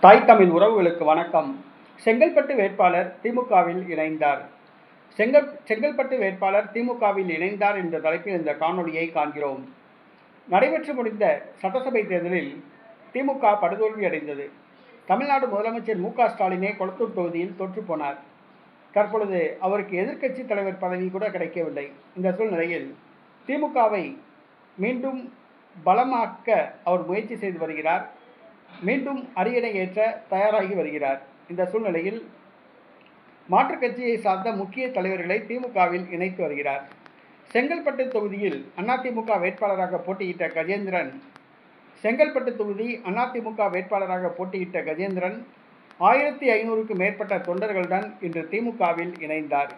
தாய் தமிழ் உறவுகளுக்கு வணக்கம். செங்கல்பட்டு வேட்பாளர் திமுகவில் இணைந்தார். செங்கல்பட்டு வேட்பாளர் திமுகவில் இணைந்தார் என்ற தலைப்பில் இந்த காணொலியை காண்கிறோம். நடைபெற்று முடிந்த சட்டசபை தேர்தலில் திமுக படுதோல்வி அடைந்தது. தமிழ்நாடு முதலமைச்சர் மு.க.ஸ்டாலினே கொளத்தூர் தொகுதியில் தோற்றுப்போனார். தற்பொழுது அவருக்கு எதிர்க்கட்சி தலைவர் பதவி கூட கிடைக்கவில்லை. இந்த சூழ்நிலையில் திமுகவை மீண்டும் பலமாக்க அவர் முயற்சி செய்து வருகிறார். மீண்டும் அரியணை ஏற்ற தயாராகி வருகிறார். இந்த சூழ்நிலையில் மாற்றுக் கட்சியை சார்ந்த முக்கிய தலைவர்களை திமுகவில் இணைத்து வருகிறார். செங்கல்பட்டு தொகுதியில் அதிமுக வேட்பாளராக போட்டியிட்ட கஜேந்திரன் 1500க்கும் மேற்பட்ட தொண்டர்களுடன் இன்று திமுகவில் இணைந்தார்.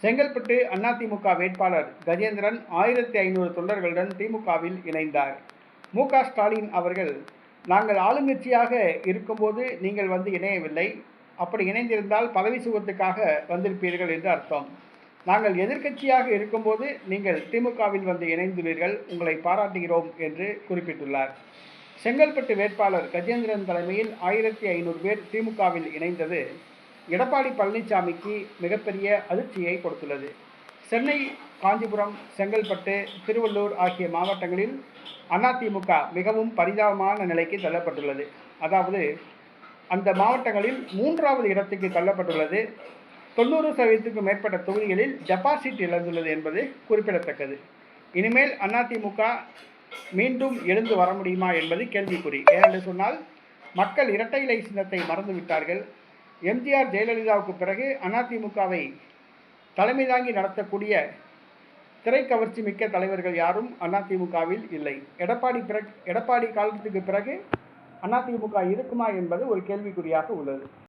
செங்கல்பட்டு அதிமுக வேட்பாளர் கஜேந்திரன் 1500 தொண்டர்களுடன் திமுகவில் இணைந்தார். மு.க.ஸ்டாலின் அவர்கள், நாங்கள் ஆளுங்கட்சியாக இருக்கும்போது நீங்கள் வந்து இணையவில்லை, அப்படி இணைந்திருந்தால் பதவி சுகத்துக்காக வந்திருப்பீர்கள் என்று அர்த்தம். நாங்கள் எதிர்க்கட்சியாக இருக்கும்போது நீங்கள் திமுகவில் வந்து இணைந்துள்ளீர்கள், உங்களை பாராட்டுகிறோம் என்று குறிப்பிட்டுள்ளார். செங்கல்பட்டு வேட்பாளர் கஜேந்திரன் தலைமையில் 1500 பேர் திமுகவில் இணைந்தது எடப்பாடி பழனிசாமிக்கு மிகப்பெரிய அதிர்ச்சியை கொடுத்துள்ளது. சென்னை, காஞ்சிபுரம், செங்கல்பட்டு, திருவள்ளூர் ஆகிய மாவட்டங்களில் அதிமுக மிகவும் பரிதாபமான நிலைக்கு தள்ளப்பட்டுள்ளது. அதாவது அந்த மாவட்டங்களில் 3வது இடத்துக்கு தள்ளப்பட்டுள்ளது. 90%க்கும் மேற்பட்ட தொகுதிகளில் டெபாசிட் இழந்துள்ளது என்பது குறிப்பிடத்தக்கது. இனிமேல் அதிமுக மீண்டும் எழுந்து வர முடியுமா என்பது கேள்விக்குறி. ஏனென்று சொன்னால், மக்கள் இரட்டை இலை சின்னத்தை மறந்துவிட்டார்கள். எம்ஜிஆர், ஜெயலலிதாவுக்கு பிறகு அதிமுகவை தலைமை தாங்கி நடத்தக்கூடிய திரைக்கவர்ச்சி மிக்க தலைவர்கள் யாரும் அதிமுகவில் இல்லை. எடப்பாடி காலத்துக்கு பிறகு அதிமுக இருக்குமா என்பது ஒரு கேள்விக்குறியாக உள்ளது.